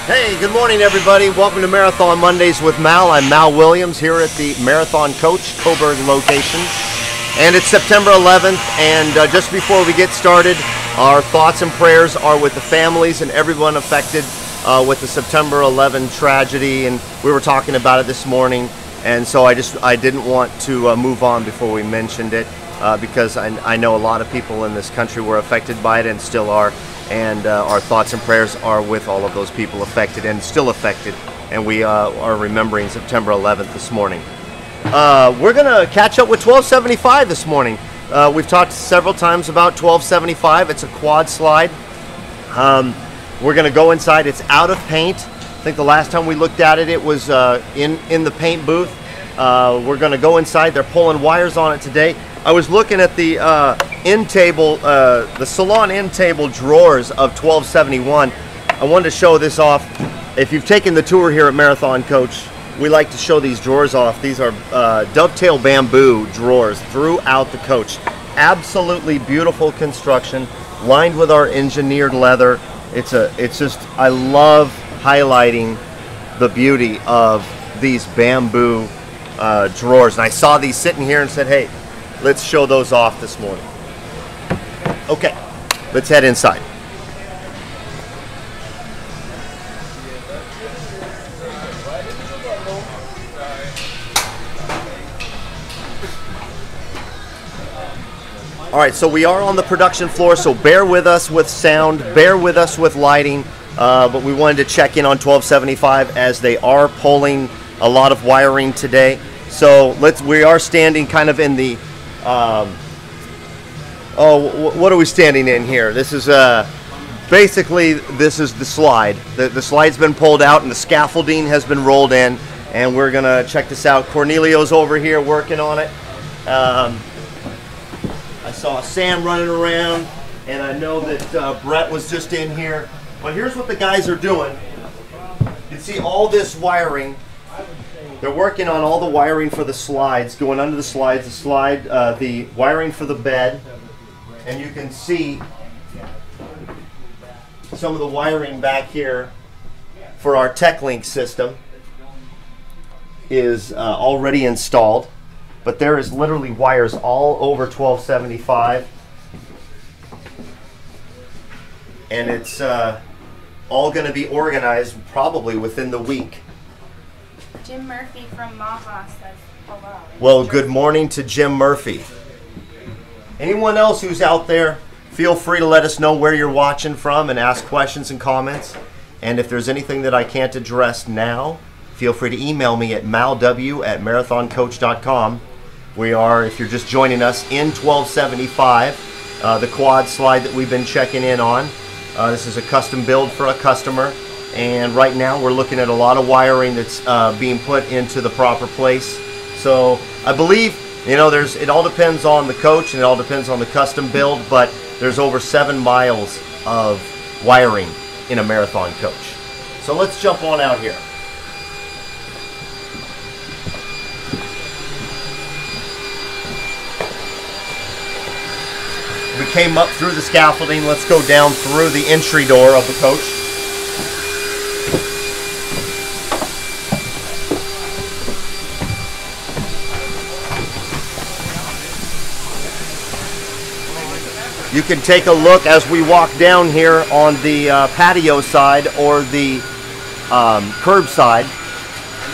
Hey, good morning, everybody. Welcome to Marathon Mondays with Mal. I'm Mal Williams here at the Marathon Coach Coburg location. And it's September 11th, and just before we get started, our thoughts and prayers are with the families and everyone affected with the September 11 tragedy. And we were talking about it this morning, and so I didn't want to move on before we mentioned it because I know a lot of people in this country were affected by it and still are. And our thoughts and prayers are with all of those people affected and still affected. And we are remembering September 11th this morning. We're going to catch up with 1275 this morning. We've talked several times about 1275. It's a quad slide. We're going to go inside. It's out of paint. I think the last time we looked at it, it was in the paint booth. We're going to go inside. They're pulling wires on it today. I was looking at the end table, the salon end table drawers of 1271. I wanted to show this off. If you've taken the tour here at Marathon Coach, we like to show these drawers off. These are dovetail bamboo drawers throughout the coach. Absolutely beautiful construction, lined with our engineered leather. It's just, I love highlighting the beauty of these bamboo drawers. And I saw these sitting here and said, hey, let's show those off this morning. Okay, let's head inside. All right, so we are on the production floor, so bear with us with sound, bear with us with lighting, but we wanted to check in on 1275 as they are pulling a lot of wiring today. So we are standing kind of in the what are we standing in here? This is basically, this is the slide. The slide's been pulled out and the scaffolding has been rolled in, and we're gonna check this out. Cornelio's over here working on it. I saw Sam running around, and I know that Brett was just in here. But here's what the guys are doing. You can see all this wiring. They're working on all the wiring for the slides, going under the slides, the wiring for the bed, and you can see some of the wiring back here for our TechLink system is already installed, but there is literally wires all over 1275, and it's all going to be organized probably within the week. Jim Murphy from Maha says hello. Well, good morning to Jim Murphy. Anyone else who's out there, feel free to let us know where you're watching from and ask questions and comments. And if there's anything that I can't address now, feel free to email me at malw@marathoncoach.com. We are, if you're just joining us, in 1275, the quad slide that we've been checking in on. This is a custom build for a customer. And right now we're looking at a lot of wiring that's being put into the proper place. So I believe, it all depends on the coach and it all depends on the custom build, but there's over 7 miles of wiring in a Marathon Coach. So let's jump on out here. We came up through the scaffolding. Let's go down through the entry door of the coach. You can take a look as we walk down here on the patio side or the curb side.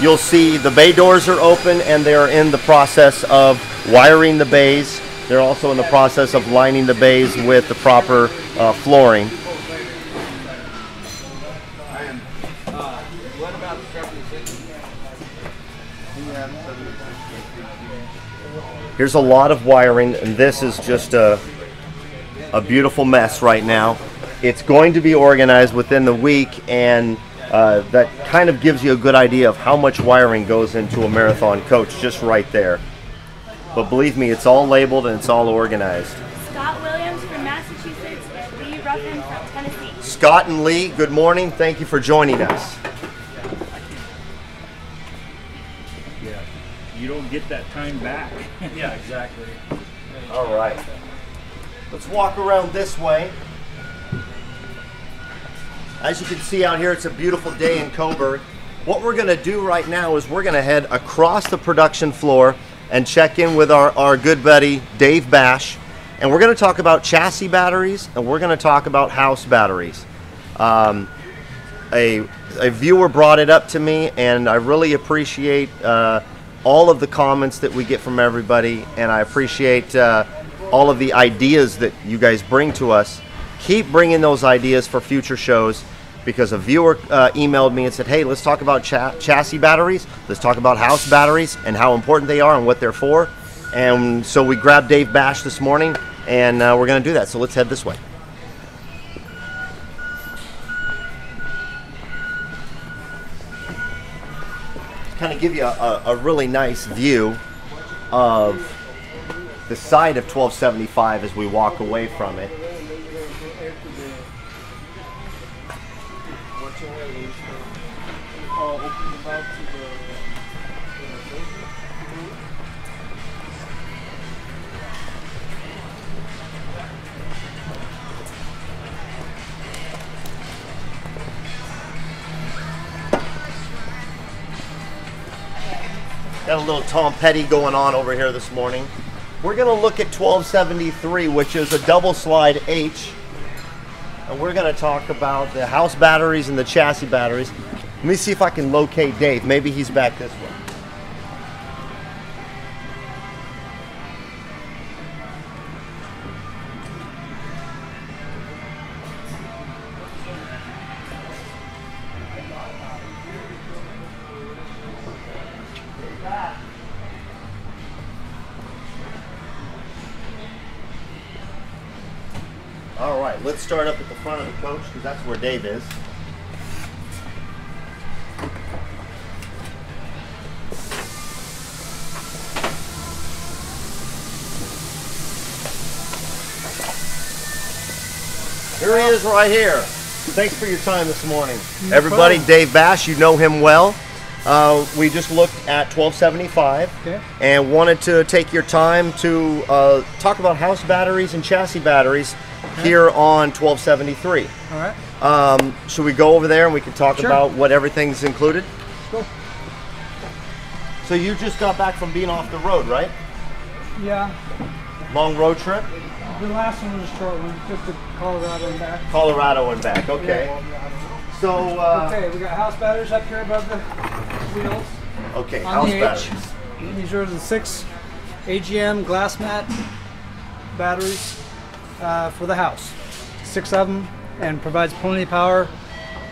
You'll see the bay doors are open and they're in the process of wiring the bays. They're also in the process of lining the bays with the proper flooring. Here's a lot of wiring, and this is just a beautiful mess right now. It's going to be organized within the week, and that kind of gives you a good idea of how much wiring goes into a Marathon Coach just right there. But believe me, it's all labeled and it's all organized. Scott Williams from Massachusetts and Lee Ruffin from Tennessee. Scott and Lee, good morning. Thank you for joining us. Yeah, you don't get that time back. Yeah, exactly. All right. Let's walk around this way. As you can see out here, it's a beautiful day in Coburg. What we're gonna do right now is we're gonna head across the production floor and check in with our good buddy, Dave Bash. And we're gonna talk about chassis batteries, and we're gonna talk about house batteries. A viewer brought it up to me, and I really appreciate all of the comments that we get from everybody, and I appreciate all of the ideas that you guys bring to us. Keep bringing those ideas for future shows, because a viewer emailed me and said, hey, let's talk about chassis batteries, let's talk about house batteries and how important they are and what they're for. And so we grabbed Dave Bash this morning, and we're going to do that. So let's head this way. Kind of give you a really nice view of the side of 1275 as we walk away from it. Got a little Tom Petty going on over here this morning. We're going to look at 1273, which is a double slide H. And we're going to talk about the house batteries and the chassis batteries. Let me see if I can locate Dave. Maybe he's back this way. All right, let's start up at the front of the coach, because that's where Dave is. Here he is right here. Thanks for your time this morning. No Everybody, problem. Dave Bash, you know him well. We just looked at 1275 and wanted to take your time to talk about house batteries and chassis batteries here on 1273. All right. Should we go over there and we can talk Sure. about what everything's included? Cool. So you just got back from being off the road, right? Yeah. Long road trip? The last one was a short one, just to Colorado and back. Colorado and back, okay. Yeah. So, Okay, we got house batteries up here above the wheels. okay, On house the H. batteries. These are the 6 AGM glass mat batteries for the house. 6 of them, and provides plenty of power.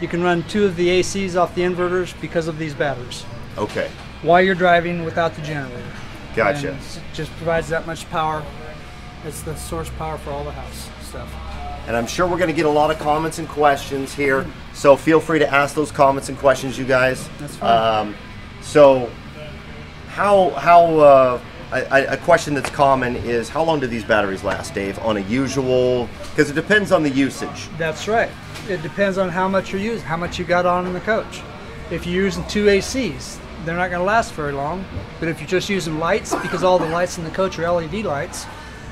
You can run 2 of the ACs off the inverters because of these batteries Okay, while you're driving without the generator. gotcha. And it just provides that much power. It's the source power for all the house stuff. And I'm sure we're going to get a lot of comments and questions here, so feel free to ask those comments and questions, you guys. That's fine. So, a question that's common is, how long do these batteries last, Dave, on a usual, because it depends on the usage. That's right. It depends on how much you're using, how much you got on in the coach. If you're using 2 ACs, they're not going to last very long. But if you're just using lights, because all the lights in the coach are LED lights,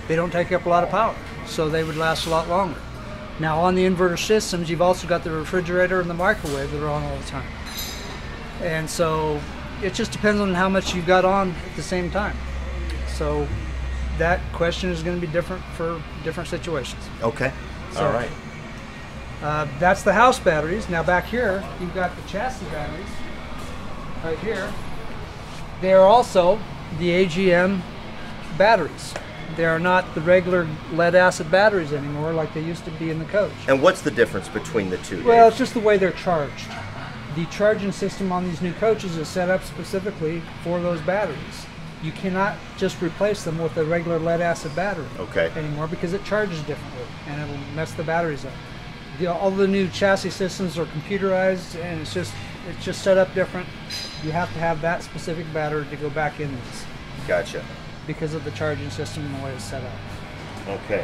they don't take up a lot of power, so they would last a lot longer. Now on the inverter systems, you've also got the refrigerator and the microwave that are on all the time. And so it just depends on how much you've got on at the same time. So that question is going to be different for different situations. Okay, So- all right. That's the house batteries. Now back here, you've got the chassis batteries right here. They are also the AGM batteries. They are not the regular lead acid batteries anymore like they used to be in the coach. And what's the difference between the two, Dave? Well, it's just the way they're charged. The charging system on these new coaches is set up specifically for those batteries. You cannot just replace them with a regular lead acid battery Okay. anymore because it charges differently and it'll mess the batteries up. All the new chassis systems are computerized and it's just set up different. You have to have that specific battery to go back in these Gotcha. because of the charging system and the way it's set up. Okay.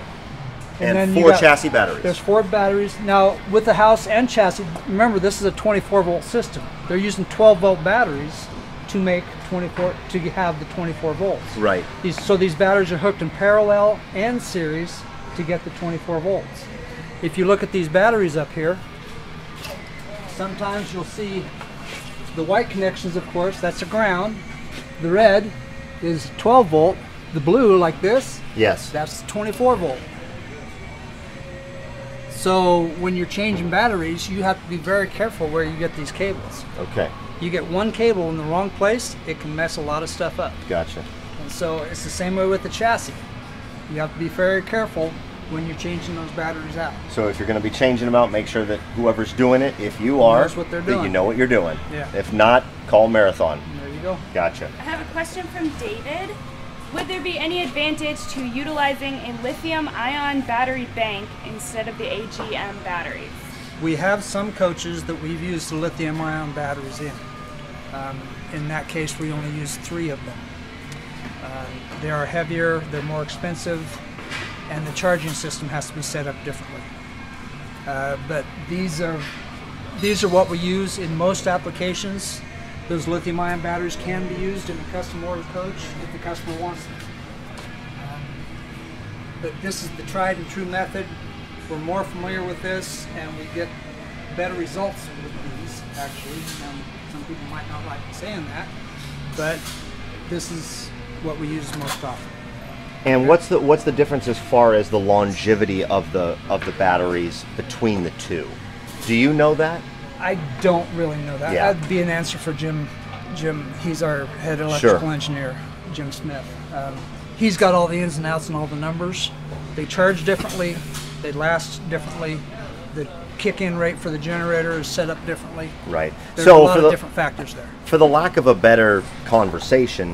And then And you 4 got- chassis batteries. There's 4 batteries. Now, with the house and chassis, remember this is a 24-volt system. They're using 12-volt batteries to make 24 to have the 24 volts. Right. So these batteries are hooked in parallel and series to get the 24 volts. If you look at these batteries up here, sometimes you'll see the white connections, of course, that's a ground. The red is 12 volt. The blue, like this, Yes. that's 24 volt. So when you're changing batteries, you have to be very careful where you get these cables. Okay. You get one cable in the wrong place, it can mess a lot of stuff up. Gotcha. And so it's the same way with the chassis. You have to be very careful when you're changing those batteries out. So if you're going to be changing them out, make sure that whoever's doing it, if you are, knows what they're that you doing. know what you're doing. Yeah. If not, call Marathon. There you go. Gotcha. I have a question from David. Would there be any advantage to utilizing a lithium-ion battery bank instead of the AGM batteries? We have some coaches that we've used the lithium-ion batteries in. In that case, we only use 3 of them. They are heavier, they're more expensive, and the charging system has to be set up differently. But these are what we use in most applications. Those lithium-ion batteries can be used in a custom order coach if the customer wants them. But this is the tried and true method. We're more familiar with this, and we get better results with these, actually. Some people might not like saying that, but this is what we use most often. And what's the difference as far as the longevity of the batteries between the two? Do you know that? I don't really know that. Yeah. That'd be an answer for Jim. He's our head electrical engineer, Jim Smith. He's got all the ins and outs and all the numbers. They charge differently. They last differently. The kick-in rate for the generator is set up differently. Right. There's a lot of different factors there. For the lack of a better conversation,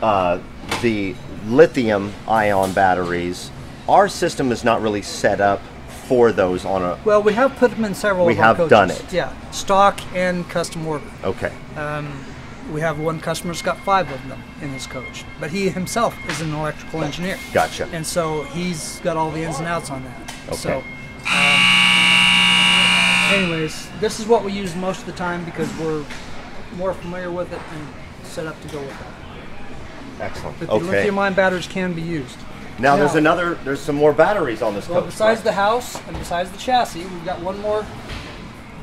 the lithium-ion batteries, our system is not really set up for those on a... Well, we have put them in several of our have coaches. done it. Yeah, stock and custom order. Okay. We have one customer that's got 5 of them in his coach, but he himself is an electrical engineer. Gotcha. And so he's got all the ins and outs on that. Okay. So, anyways, this is what we use most of the time because we're more familiar with it and set up to go with that. Excellent. But the Okay. lithium-ion batteries can be used. Now there's some more batteries on this Well, coach. besides right? the house and besides the chassis, we've got one more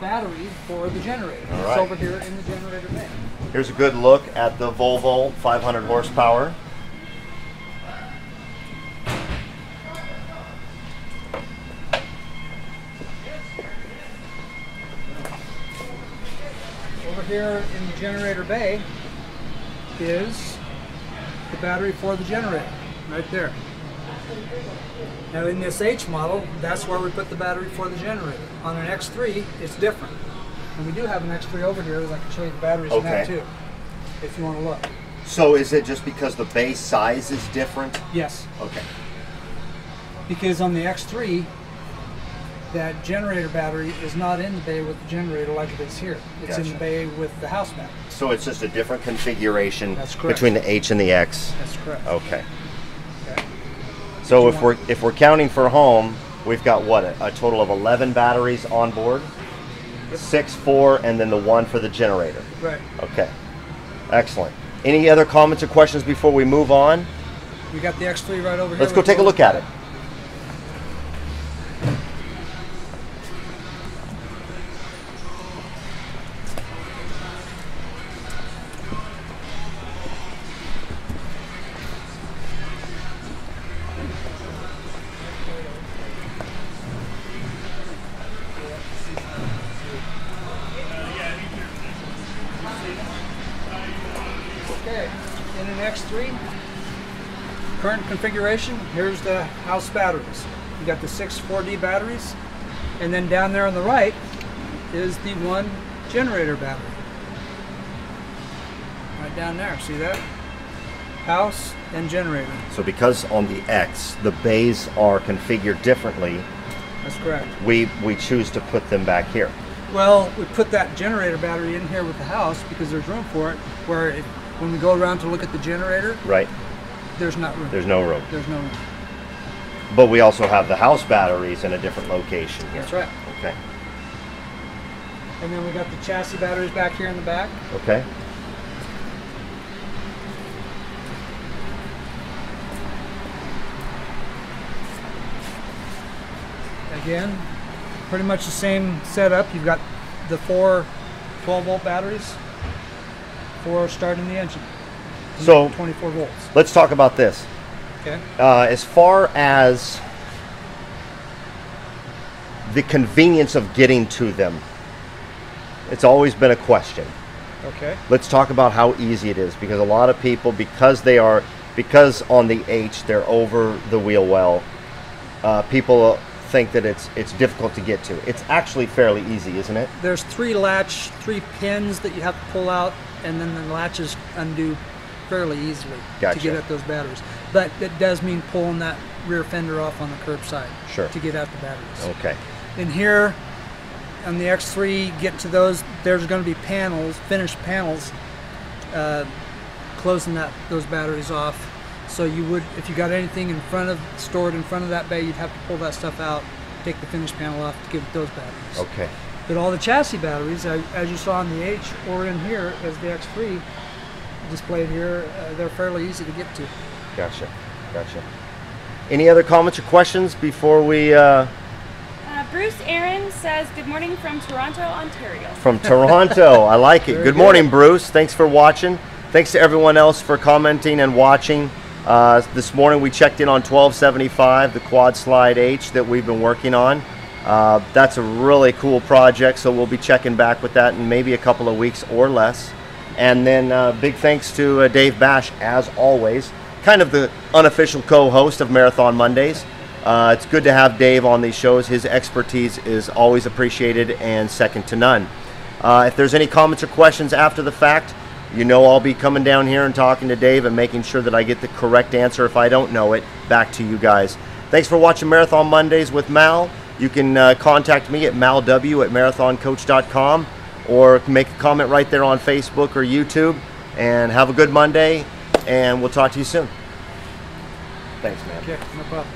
battery for the generator. All It's right. over here in the generator bay. Here's a good look at the Volvo 500 horsepower. Over here in the generator bay is the battery for the generator, right there. Now in this H model, that's where we put the battery for the generator. On an X3, it's different. And we do have an X3 over here, I can show you the batteries in that Okay. too, if you want to look. So is it just because the base size is different? Yes, Okay. because on the X3, that generator battery is not in the bay with the generator like it is here. It's in Gotcha. the bay with the house battery. So it's just a different configuration That's correct. between the H and the X. That's correct. Okay. Okay. So you if we're counting for home, we've got what, a total of 11 batteries on board? 6, 4, and then the 1 for the generator. Right. Okay. Excellent. Any other comments or questions before we move on? We got the X3 right over here. Let's go take a look at it. Okay, in an X3, current configuration, here's the house batteries. You got the 6 4D batteries, and then down there on the right is the 1 generator battery. Right down there, see that? House and generator. So because on the X, the bays are configured differently, That's correct. we choose to put them back here. Well, we put that generator battery in here with the house because there's room for it, where when we go around to look at the generator, Right. there's not room. There's no room. There's no room. But we also have the house batteries in a different location here. That's right. Okay. And then we got the chassis batteries back here in the back. Okay. Again, pretty much the same setup. You've got the 4 12-volt batteries for starting the engine. So 24 volts. let's talk about this. Okay. As far as the convenience of getting to them, it's always been a question. Okay. Let's talk about how easy it is, because a lot of people, because on the H, they're over the wheel well, people think that it's difficult to get to. It's actually fairly easy, isn't it? There's 3 pins that you have to pull out, and then the latches undo fairly easily Gotcha. to get at those batteries. But it does mean pulling that rear fender off on the curb side Sure. to get at the batteries. Okay. In here, on the X3, get to those, there's going to be panels, finished panels, closing those batteries off. So you would, if you got anything stored in front of that bay, you'd have to pull that stuff out, take the finished panel off to get those batteries. Okay. But all the chassis batteries, as you saw on the H or in here as the X3 displayed here, they're fairly easy to get to. Gotcha. Any other comments or questions before we... Bruce Aaron says, good morning from Toronto, Ontario. From Toronto. I like it. Good morning, Bruce. Thanks for watching. Thanks to everyone else for commenting and watching. This morning we checked in on 1275, the quad slide H that we've been working on. That's a really cool project, so we'll be checking back with that in maybe a couple of weeks or less. And then big thanks to Dave Bash, as always, kind of the unofficial co-host of Marathon Mondays. It's good to have Dave on these shows. His expertise is always appreciated and second to none. If there's any comments or questions after the fact, you know I'll be coming down here and talking to Dave and making sure that I get the correct answer if I don't know it back to you guys. Thanks for watching Marathon Mondays with Mal. You can contact me at malw@marathoncoach.com or make a comment right there on Facebook or YouTube. And have a good Monday, and we'll talk to you soon. Thanks, man. Okay, no problem.